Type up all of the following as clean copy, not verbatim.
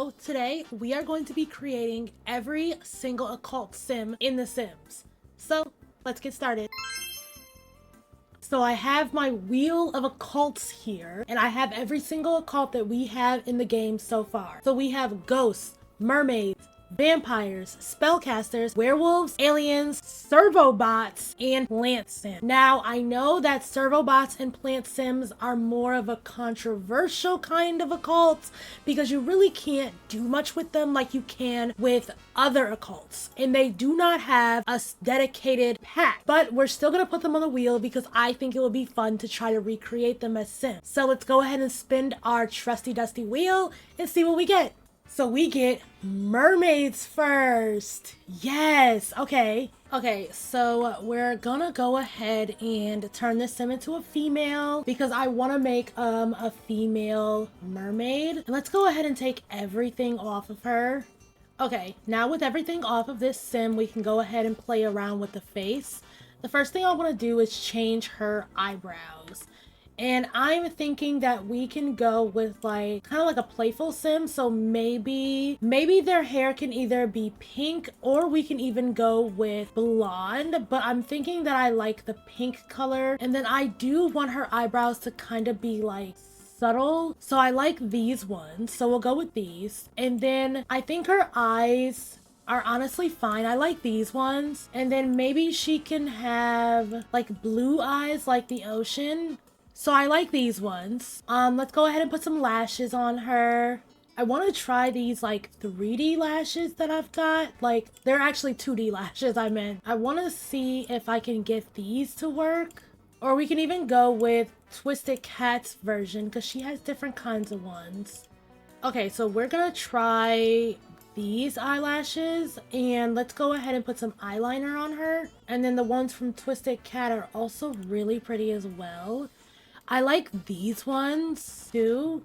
So today we are going to be creating every single occult sim in The Sims. So let's get started. So I have my wheel of occults here, and I have every single occult that we have in the game so far. So we have ghosts, mermaids, vampires, spellcasters, werewolves, aliens, servobots, and plant sims. Now, I know that servobots and plant sims are more of a controversial kind of occult because you really can't do much with them like you can with other occults, and they do not have a dedicated pack, but we're still gonna put them on the wheel because I think it would be fun to try to recreate them as sims. So let's go ahead and spin our trusty dusty wheel and see what we get. So we get mermaids first. Yes. Okay, so we're gonna go ahead and turn this sim into a female because I want to make a female mermaid. And let's go ahead and take everything off of her. Okay, now with everything off of this sim, we can go ahead and play around with the face. The first thing I want to do is change her eyebrows. And I'm thinking that we can go with like kind of like a playful sim. So maybe their hair can either be pink or we can even go with blonde. But I'm thinking that I like the pink color. And then I do want her eyebrows to kind of be like subtle. So I like these ones. So we'll go with these. And then I think her eyes are honestly fine. I like these ones. And then maybe she can have like blue eyes like the ocean. So I like these ones. Let's go ahead and put some lashes on her. I want to try these like 3D lashes that I've got. Like they're actually 2D lashes I meant. I want to see if I can get these to work. Or we can even go with Twisted Cat's version because she has different kinds of ones. Okay, so we're gonna try these eyelashes and let's go ahead and put some eyeliner on her. And then the ones from Twisted Cat are also really pretty as well. I like these ones too,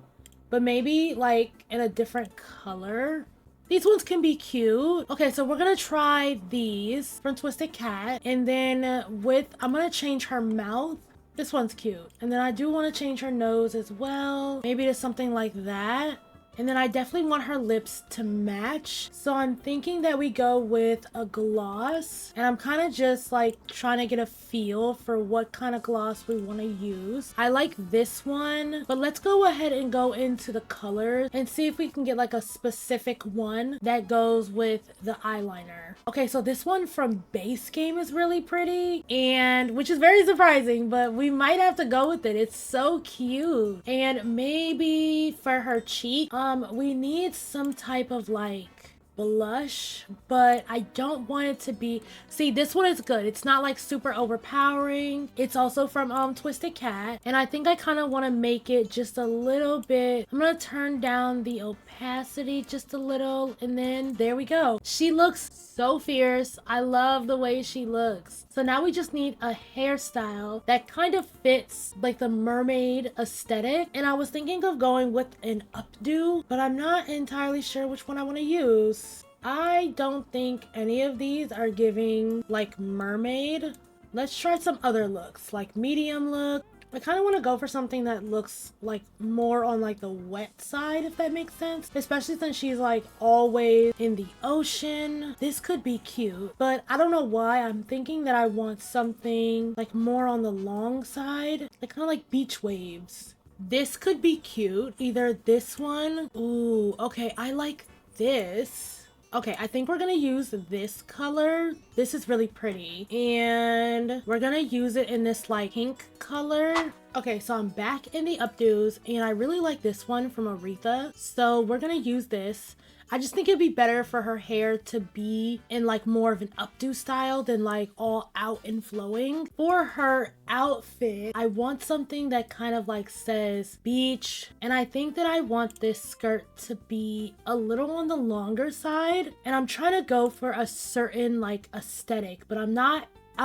but maybe like in a different color. These ones can be cute. Okay, so we're gonna try these from Twisted Cat, and then I'm gonna change her mouth. This one's cute. And then I do want to change her nose as well, maybe to something like that. And then I definitely want her lips to match. So I'm thinking that we go with a gloss. And I'm kind of just like trying to get a feel for what kind of gloss we want to use. I like this one, but let's go ahead and go into the colors and see if we can get like a specific one that goes with the eyeliner. Okay, so this one from Base Game is really pretty, and which is very surprising, but we might have to go with it. It's so cute. And maybe for her cheek, we need some type of like blush, but I don't want it to be, see, this one is good. It's not like super overpowering. It's also from Twisted Cat, and I think I kind of want to make it just a little bit. I'm gonna turn down the opacity just a little, and then there we go. She looks so fierce. I love the way she looks. So now we just need a hairstyle that kind of fits like the mermaid aesthetic, and I was thinking of going with an updo, but I'm not entirely sure which one I want to use. I don't think any of these are giving like mermaid. Let's try some other looks, like medium look. I kind of want to go for something that looks like more on like the wet side, if that makes sense. Especially since she's like always in the ocean. This could be cute, but I don't know why I'm thinking that I want something like more on the long side, like kind of like beach waves. This could be cute. Either this one. Ooh, okay, I like this. Okay, I think we're gonna use this color. This is really pretty. And we're gonna use it in this like pink color. Okay, so I'm back in the updos, and I really like this one from Aretha. So we're gonna use this. I just think it'd be better for her hair to be in like more of an updo style than like all out and flowing. For her outfit, I want something that kind of like says beach, and I think that I want this skirt to be a little on the longer side, and I'm trying to go for a certain like aesthetic, but I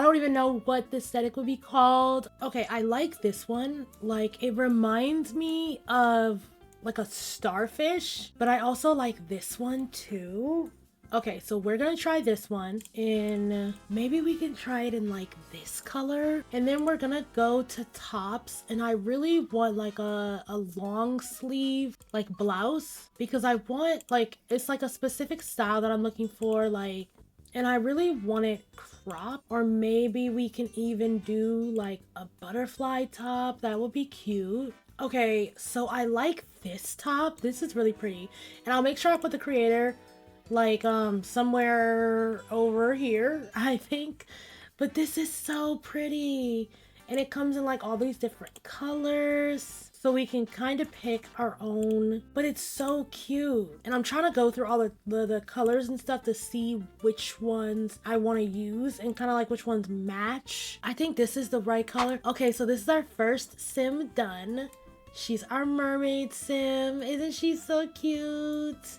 don't even know what the aesthetic would be called. Okay, I like this one. Like it reminds me of like a starfish, but I also like this one too. Okay, so we're gonna try this one in, maybe we can try it in like this color. And then we're gonna go to tops, and I really want like a long sleeve like blouse, because I want like, it's like a specific style that I'm looking for, like, and I really want it cropped. Or maybe we can even do like a butterfly top. That would be cute. Okay, so I like this top. This is really pretty. And I'll make sure I put the creator like somewhere over here, I think. But this is so pretty. And it comes in like all these different colors. So we can kind of pick our own, but it's so cute. And I'm trying to go through all the colors and stuff to see which ones I want to use and kind of like which ones match. I think this is the right color. Okay, so this is our first sim done. She's our mermaid sim. Isn't she so cute?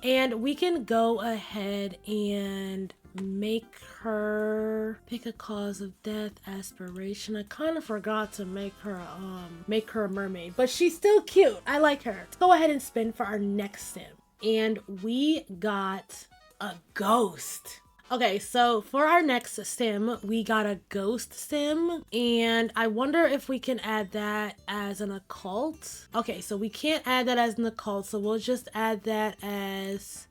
And we can go ahead and make her pick a cause of death, aspiration. I kind of forgot to make her a mermaid, but she's still cute. I like her. Let's go ahead and spin for our next sim. And we got a ghost. Okay, so for our next sim, we got a ghost sim, and I wonder if we can add that as an occult. Okay, so we can't add that as an occult, so we'll just add that as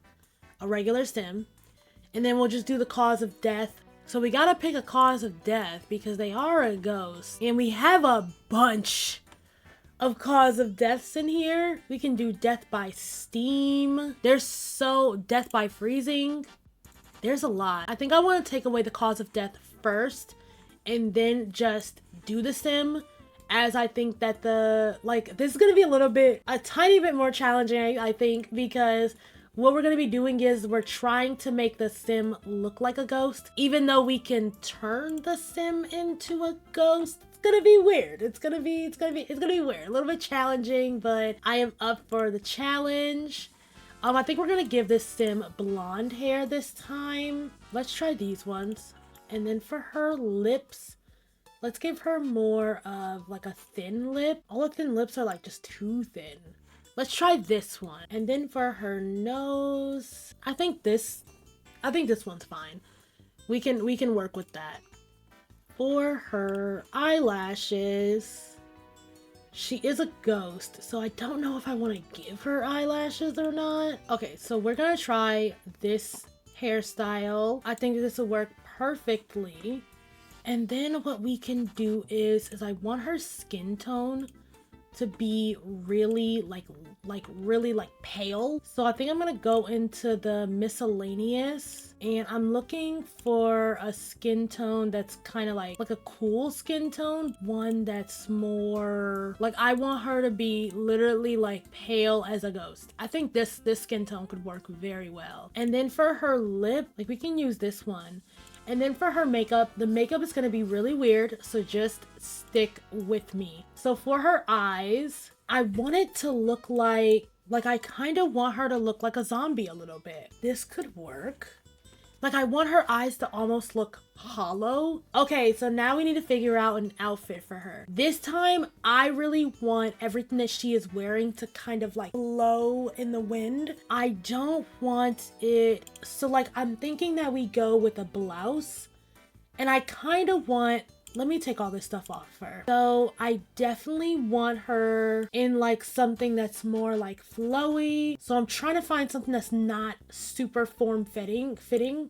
a regular sim, and then we'll just do the cause of death. So we gotta pick a cause of death because they are a ghost, and we have a bunch of cause of deaths in here. We can do death by steam. Death by freezing. There's a lot. I think I want to take away the cause of death first and then just do the sim, as I think that this is going to be a tiny bit more challenging, I think, because what we're going to be doing is we're trying to make the sim look like a ghost, even though we can turn the sim into a ghost. It's gonna be weird. It's gonna be weird. A little bit challenging, but I am up for the challenge. I think we're gonna give this sim blonde hair this time. Let's try these ones. And then for her lips, let's give her more of like a thin lip. All the thin lips are like just too thin. Let's try this one. And then for her nose, I think this one's fine. We can work with that. For her eyelashes, she is a ghost, so I don't know if I want to give her eyelashes or not. Okay, so we're gonna try this hairstyle. I think this will work perfectly. And then what we can do is I want her skin tone to be really really pale. So I think I'm gonna go into the miscellaneous, and I'm looking for a skin tone that's kind of like a cool skin tone, one that's more like, I want her to be literally like pale as a ghost. I think this skin tone could work very well. And then for her lip, like, we can use this one. And then for her makeup, the makeup is going to be really weird, so just stick with me. So for her eyes, I want it to look like I kind of want her to look like a zombie a little bit. This could work. Like, I want her eyes to almost look hollow. Okay, so now we need to figure out an outfit for her. This time, I really want everything that she is wearing to kind of like blow in the wind. I don't want it, so like, I'm thinking that we go with a blouse, and I kind of want, let me take all this stuff off her. So I definitely want her in like something that's more like flowy. So I'm trying to find something that's not super fitting.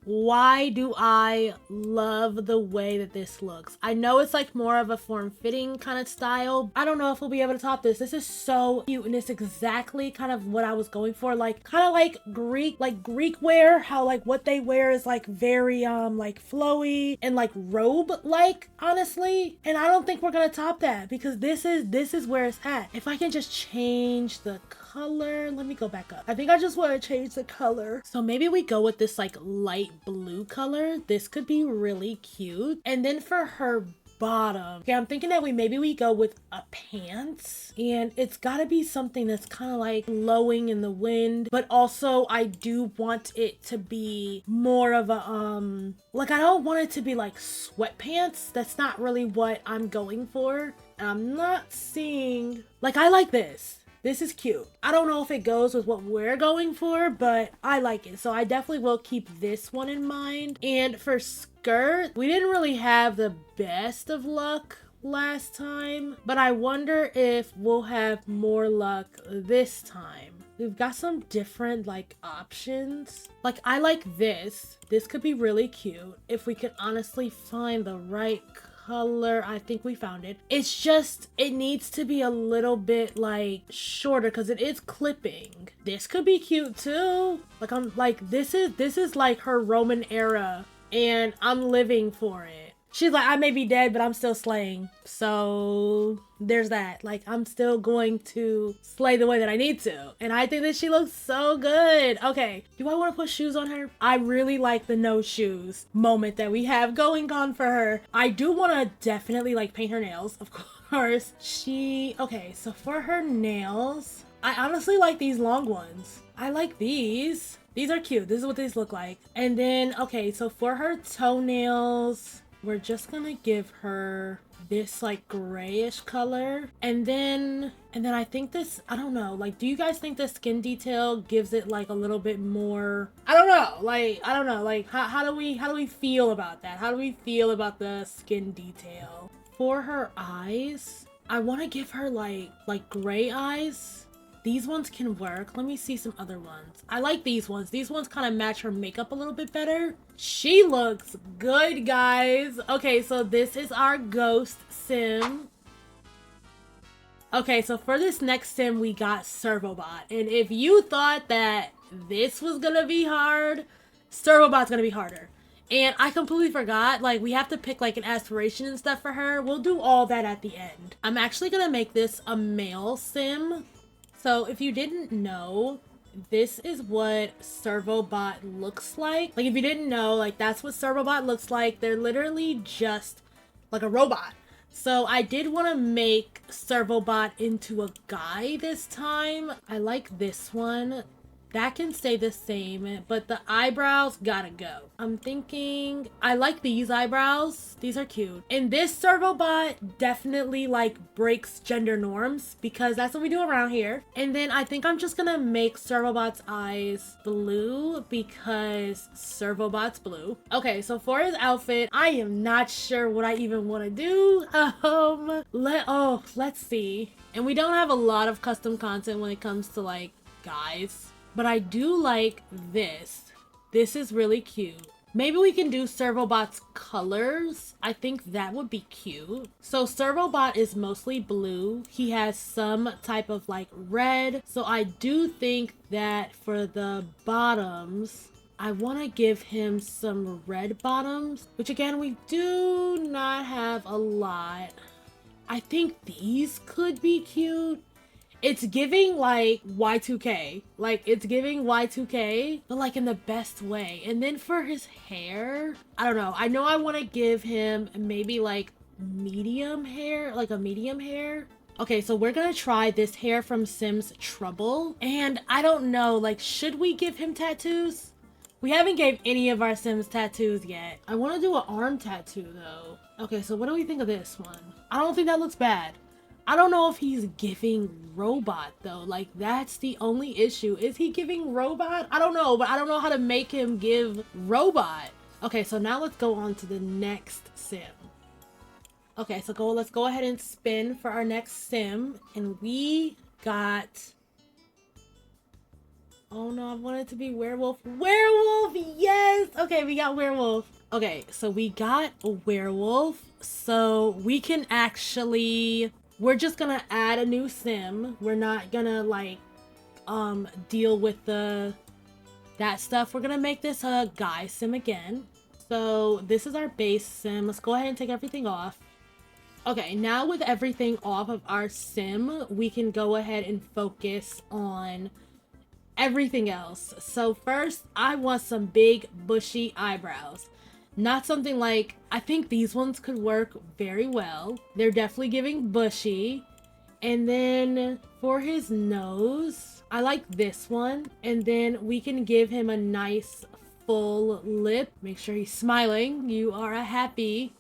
Why do I love the way that this looks? I know it's like more of a form-fitting kind of style. I don't know if we'll be able to top this. This is so cute, and it's exactly kind of what I was going for. Like, kind of like Greek wear, how like what they wear is like very like flowy and like robe like, honestly. And I don't think we're gonna top that, because this is where it's at. If I can just change the color, let me go back up. I think I just want to change the color. So maybe we go with this like light blue color. This could be really cute. And then for her bottom, okay, I'm thinking that maybe we go with a pants, and it's got to be something that's kind of like blowing in the wind, but also I do want it to be more of a like, I don't want it to be like sweatpants. That's not really what I'm going for. And I'm not seeing, like, I like this This is cute. I don't know if it goes with what we're going for, but I like it. So I definitely will keep this one in mind. And for skirt, we didn't really have the best of luck last time, but I wonder if we'll have more luck this time. We've got some different like options. Like I like this. This could be really cute if we could honestly find the right color. I think we found it. It's just, it needs to be a little bit like shorter because it is clipping. This could be cute too. Like I'm like, this is like her Roman era and I'm living for it. She's like, I may be dead, but I'm still slaying. So there's that. Like, I'm still going to slay the way that I need to. And I think that she looks so good. Okay, do I want to put shoes on her? I really like the no shoes moment that we have going on for her. I do want to definitely like paint her nails, of course. Okay, so for her nails, I honestly like these long ones. I like these. These are cute. This is what these look like. And then, okay, so for her toenails, we're just gonna give her this like grayish color. And then I think this, I don't know, like, do you guys think the skin detail gives it like a little bit more, I don't know, like how do we feel about that? How do we feel about the skin detail? For her eyes, I want to give her like gray eyes. These ones can work. Let me see some other ones. I like these ones. These ones kind of match her makeup a little bit better. She looks good, guys. Okay, so this is our ghost sim. Okay, so for this next sim, we got Servobot. And if you thought that this was gonna be hard, Servobot's gonna be harder. And I completely forgot, like, we have to pick like an aspiration and stuff for her. We'll do all that at the end. I'm actually gonna make this a male sim. So if you didn't know, this is what Servobot looks like. Like if you didn't know, like that's what Servobot looks like. They're literally just like a robot. So I did want to make Servobot into a guy this time. I like this one. That can stay the same, but the eyebrows gotta go. I'm thinking, I like these eyebrows. These are cute. And this Servobot definitely like breaks gender norms because that's what we do around here. And then I think I'm just gonna make Servobot's eyes blue because Servobot's blue. Okay, so for his outfit, I am not sure what I even want to do. Let's see. And we don't have a lot of custom content when it comes to like guys. But I do like this. This is really cute. Maybe we can do Servobot's colors. I think that would be cute. So Servobot is mostly blue. He has some type of like red. So I do think that for the bottoms, I want to give him some red bottoms, which again, we do not have a lot. I think these could be cute. It's giving like Y2K. Like it's giving Y2K, but like in the best way. And then for his hair, I know I want to give him maybe like medium hair, like a medium hair. Okay, so we're gonna try this hair from Sims Trouble. And I don't know, like, should we give him tattoos? We haven't gave any of our Sims tattoos yet. I want to do an arm tattoo though. Okay, so what do we think of this one? I don't think that looks bad. I don't know if he's giving robot though. Like that's the only issue. Is he giving robot? I don't know, but I don't know how to make him give robot. Okay, so now let's go on to the next sim. Okay, so let's go ahead and spin for our next sim. And we got, oh no, I want it to be werewolf. Werewolf, yes! Okay, we got werewolf. Okay, so we got a werewolf. So we can actually, we're just gonna add a new sim. We're not gonna like deal with that stuff. We're gonna make this a guy sim again. So this is our base sim. Let's go ahead and take everything off. Okay, now with everything off of our sim, we can go ahead and focus on everything else. So first, I want some big bushy eyebrows. Not something like, I think these ones could work very well. They're definitely giving bushy. And then for his nose, I like this one. And then we can give him a nice full lip. Make sure he's smiling. You are a happy.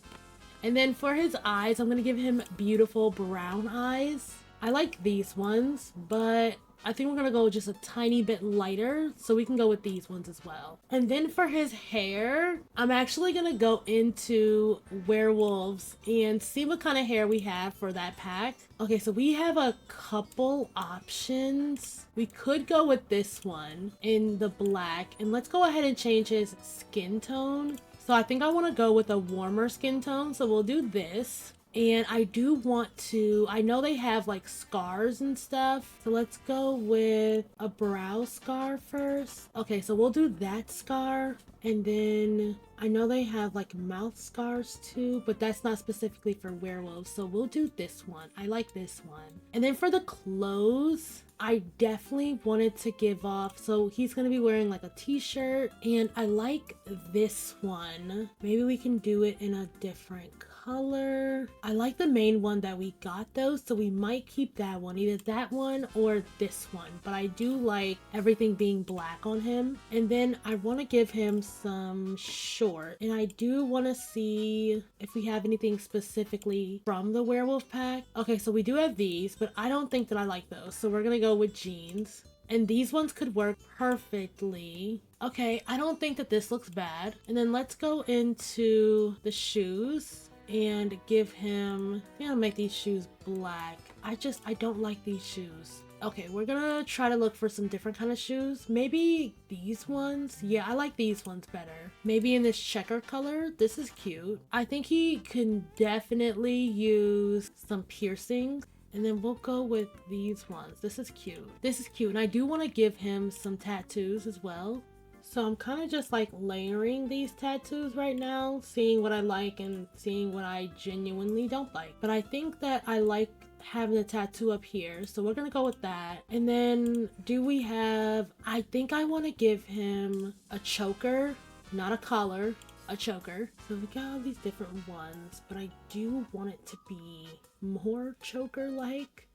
And then for his eyes, I'm going to give him beautiful brown eyes. I like these ones, but I think we're gonna go just a tiny bit lighter, so we can go with these ones as well. And then for his hair, I'm actually gonna go into werewolves and see what kind of hair we have for that pack. Okay, so we have a couple options. We could go with this one in the black, and let's go ahead and change his skin tone. So I think I want to go with a warmer skin tone, so we'll do this. And I do want to, I know they have like scars and stuff, so let's go with a brow scar first. Okay, so we'll do that scar, and then I know they have like mouth scars too, but that's not specifically for werewolves, so we'll do this one. I like this one. And then for the clothes, I definitely wanted to give off, so he's gonna be wearing like a t-shirt, and I like this one. Maybe we can do it in a different color. I like the main one that we got though, so we might keep that one, either that one or this one, but I do like everything being black on him. And then I want to give him some short, and I do want to see if we have anything specifically from the werewolf pack. Okay, so we do have these, but I don't think that I like those, so we're gonna go with jeans. And these ones could work perfectly. Okay, I don't think that this looks bad. And then let's go into the shoes and give him, I'm gonna make these shoes black. I don't like these shoes. Okay, we're gonna try to look for some different kind of shoes. Maybe these ones. Yeah, I like these ones better. Maybe in this checker color. This is cute. I think he can definitely use some piercings. And then we'll go with these ones. This is cute. This is cute. And I do want to give him some tattoos as well. So I'm kind of just like layering these tattoos right now, seeing what I like and seeing what I genuinely don't like. But I think that I like having a tattoo up here, so we're gonna go with that. And then do we have, I think I want to give him a choker, not a collar, a choker. So we got all these different ones, but I do want it to be more choker like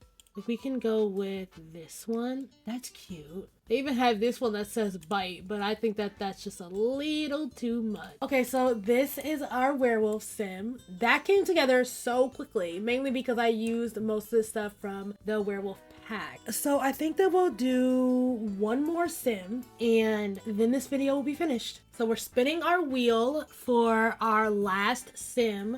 we can go with this one. That's cute. They even have this one that says bite, but I think that that's just a little too much. Okay, so this is our werewolf sim. That came together so quickly, mainly because I used most of the stuff from the werewolf pack. So I think that we'll do one more sim, and then this video will be finished. So we're spinning our wheel for our last sim,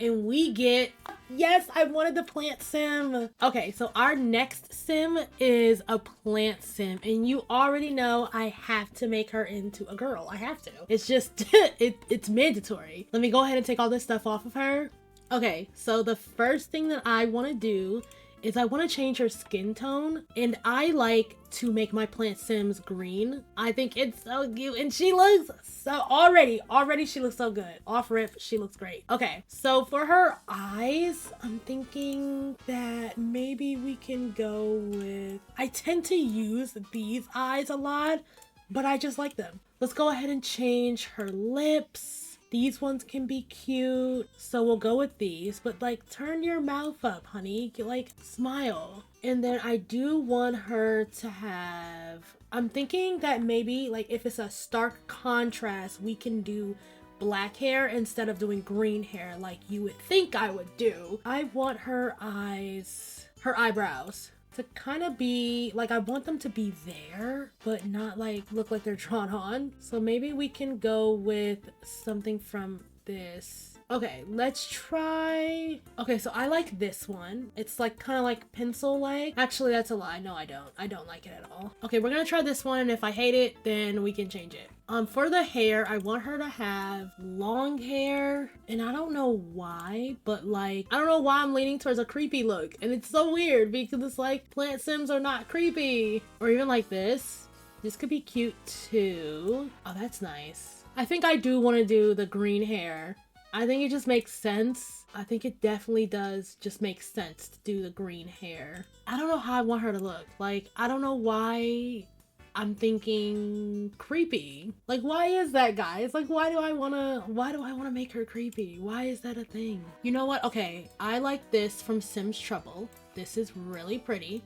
and we get, yes, I wanted the plant sim. Okay, so our next sim is a plant sim, and you already know I have to make her into a girl. I have to. It's just, it's mandatory. Let me go ahead and take all this stuff off of her. Okay, so the first thing that I want to do is I want to change her skin tone, and I like to make my plant sims green. I think it's so cute, and she looks so, already she looks so good. Off rip, she looks great. Okay, so for her eyes, I'm thinking that maybe we can go with, I tend to use these eyes a lot, but I just like them. Let's go ahead and change her lips. These ones can be cute, so we'll go with these, but like turn your mouth up, honey. Like smile. And then I do want her to have, I'm thinking that maybe like if it's a stark contrast, we can do black hair instead of doing green hair like you would think I would do. I want her eyes, her eyebrows to kind of be like, I want them to be there but not like look like they're drawn on. So maybe we can go with something from this. Okay, let's try, okay, so I like this one. It's like kind of like pencil like. Actually, that's a lie. No, I don't like it at all. Okay, we're gonna try this one, and if I hate it, then we can change it. For the hair, I want her to have long hair, and I don't know why, but like, I don't know why I'm leaning towards a creepy look, and it's so weird because it's like plant sims are not creepy. Or even like this. This could be cute too. Oh, that's nice. I think I do want to do the green hair. I think it just makes sense. I think it definitely does just make sense to do the green hair. I don't know how I want her to look. Like, I don't know why I'm thinking creepy. Like, why is that, guys? Like, why do I wanna make her creepy? Why is that a thing? You know what? Okay, I like this from Sims Trouble. This is really pretty,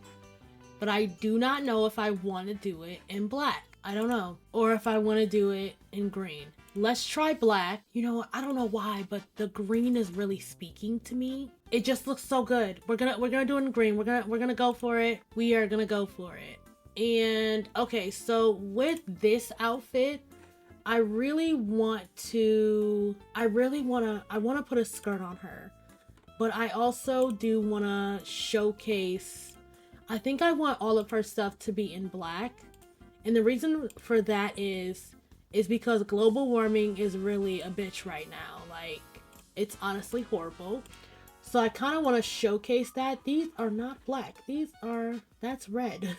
but I do not know if I want to do it in black. I don't know. Or if I want to do it in green. Let's try black. You know what? I don't know why, but the green is really speaking to me. It just looks so good. We're gonna do it in green. We're gonna go for it. We are gonna go for it. And okay, so with this outfit, I want to put a skirt on her, but I also do want to showcase, I think I want all of her stuff to be in black. And the reason for that is because global warming is really a bitch right now. Like, it's honestly horrible. So I kind of want to showcase that. These are not black. That's red.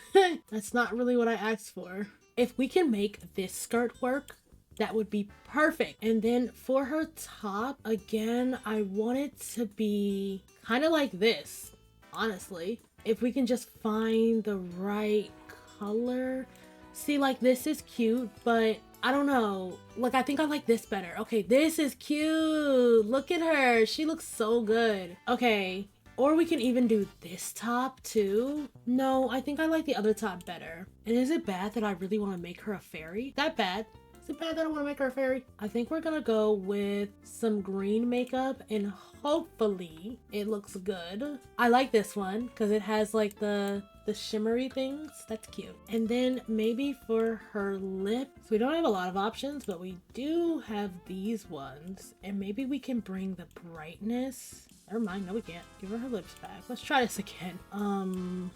That's not really what I asked for. If we can make this skirt work, that would be perfect. And then for her top, again, I want it to be kind of like this, honestly. If we can just find the right color. See, like, this is cute, but I don't know. Like, I think I like this better. Okay, this is cute. Look at her. She looks so good. Okay, or we can even do this top too. No, I think I like the other top better. And is it bad that I really want to make her a fairy? That bad? Is it bad that I want to make her a fairy? I think we're gonna go with some green makeup and hopefully it looks good. I like this one because it has like the shimmery things. That's cute. And then maybe for her lips, we don't have a lot of options, but we do have these ones. And maybe we can bring the brightness. Never mind, no we can't. Give her lips back. Let's try this again.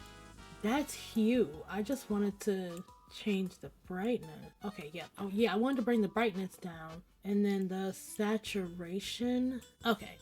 That's hue. I just wanted to change the brightness. Okay, yeah. Oh yeah, I wanted to bring the brightness down. And then the saturation. Okay,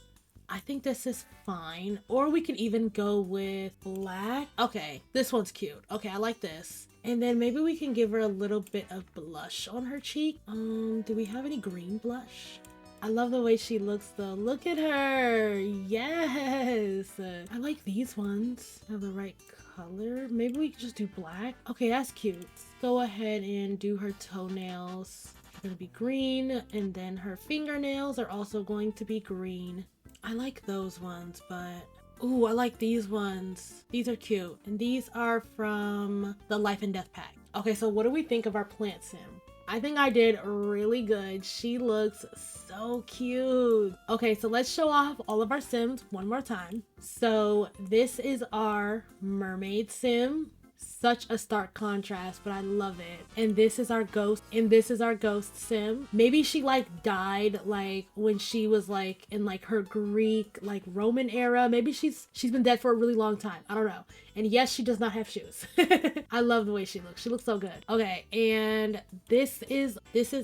I think this is fine. Or we could even go with black. Okay, this one's cute. Okay, I like this. And then maybe we can give her a little bit of blush on her cheek. Do we have any green blush? I love the way she looks though. Look at her. Yes. I like these ones. Have the right color. Maybe we could just do black. Okay, that's cute. Let's go ahead and do her toenails. They're gonna be green, and then her fingernails are also going to be green. I like those ones, but ooh, I like these ones. These are cute, and these are from the Life and Death pack. Okay, so what do we think of our plant sim? I think I did really good. She looks so cute. Okay, so let's show off all of our sims one more time. So this is our mermaid sim. Such a stark contrast, but I love it. And this is our ghost, and this is our ghost sim. Maybe she like died like when she was like in like her Greek like Roman era. Maybe she's been dead for a really long time. I don't know. And yes, she does not have shoes. I love the way she looks. She looks so good. Okay, and this is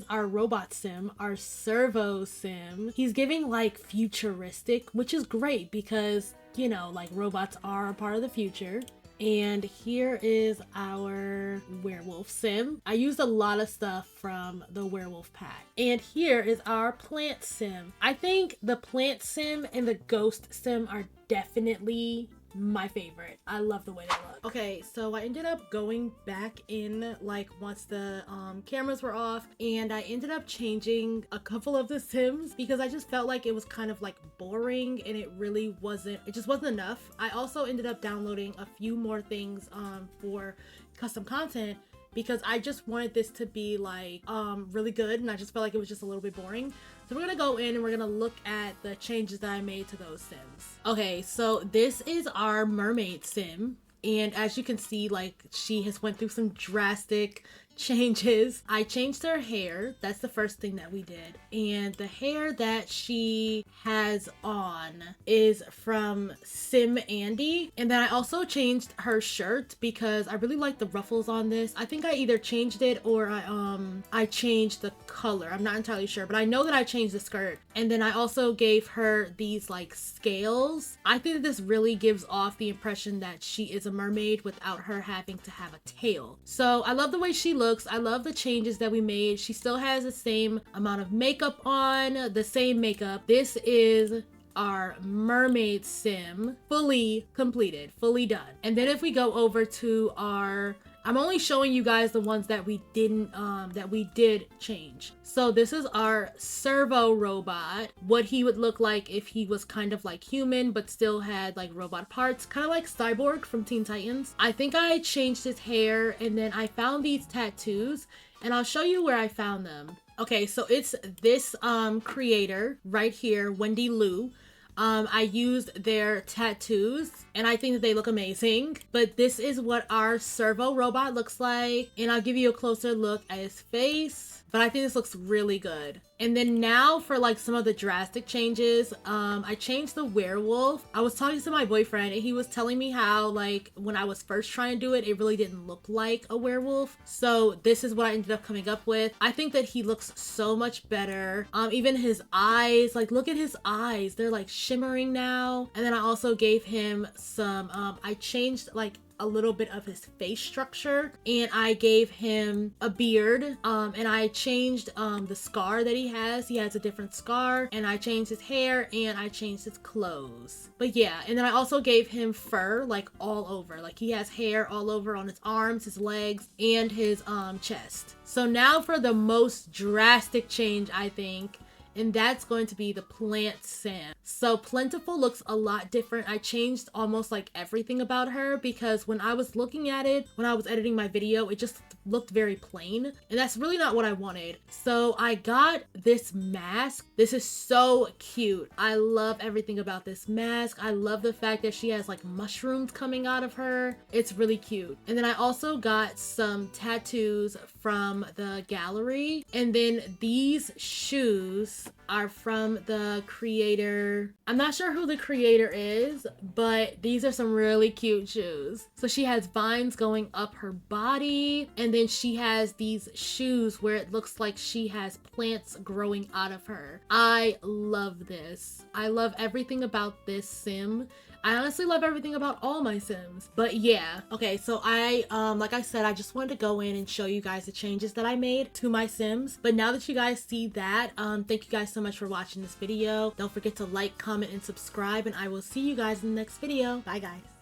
our robot sim, our servo sim. He's giving like futuristic, which is great because, you know, like robots are a part of the future. And here is our werewolf sim. I used a lot of stuff from the werewolf pack. And here is our plant sim. I think the plant sim and the ghost sim are definitely my favorite. I love the way they look. Okay, so I ended up going back in like once the cameras were off, and I ended up changing a couple of the sims because I just felt like it was kind of like boring and it just wasn't enough. I also ended up downloading a few more things for custom content because I just wanted this to be like really good, and I just felt like it was just a little bit boring. So we're gonna go in and we're gonna look at the changes that I made to those sims. Okay, so this is our mermaid sim. And as you can see, like she has went through some drastic changes. I changed her hair. That's the first thing that we did. And the hair that she has on is from Sim Andy. And then I also changed her shirt because I really like the ruffles on this. I think I either changed it or I changed the color. I'm not entirely sure, but I know that I changed the skirt. And then I also gave her these like scales. I think that this really gives off the impression that she is a mermaid without her having to have a tail. So I love the way she looks. I love the changes that we made. She still has the same amount of makeup on, the same makeup. This is our mermaid sim, fully completed, fully done. And then if we go over to our, I'm only showing you guys the ones that we didn't, that we did change. So this is our servo robot, what he would look like if he was kind of like human, but still had like robot parts, kind of like Cyborg from Teen Titans. I think I changed his hair, and then I found these tattoos, and I'll show you where I found them. Okay, so it's this creator right here, Wendy Liu. I used their tattoos and I think that they look amazing. But this is what our servo robot looks like. And I'll give you a closer look at his face. But I think this looks really good. And then now for like some of the drastic changes, I changed the werewolf. I was talking to my boyfriend and he was telling me how like when I was first trying to do it, it really didn't look like a werewolf. So this is what I ended up coming up with. I think that he looks so much better. Even his eyes, like look at his eyes. They're like shimmering now. And then I also gave him some, I changed like a little bit of his face structure and I gave him a beard and I changed the scar that he has a different scar, and I changed his hair and I changed his clothes. But yeah, and then I also gave him fur like all over, like he has hair all over on his arms, his legs, and his chest. So now for the most drastic change, I think, and that's going to be the plant sim. So Plentiful looks a lot different. I changed almost like everything about her because when I was looking at it, when I was editing my video, it just looked very plain and that's really not what I wanted. So I got this mask. This is so cute. I love everything about this mask. I love the fact that she has like mushrooms coming out of her. It's really cute. And then I also got some tattoos from the gallery, and then these shoes are from the creator. I'm not sure who the creator is, but these are some really cute shoes. So she has vines going up her body, and then she has these shoes where it looks like she has plants growing out of her. I love this. I love everything about this sim. I honestly love everything about all my sims. But yeah, okay, so I like I said, I just wanted to go in and show you guys the changes that I made to my sims. But now that you guys see that, thank you guys so much for watching this video. Don't forget to like, comment, and subscribe, and I will see you guys in the next video. Bye guys.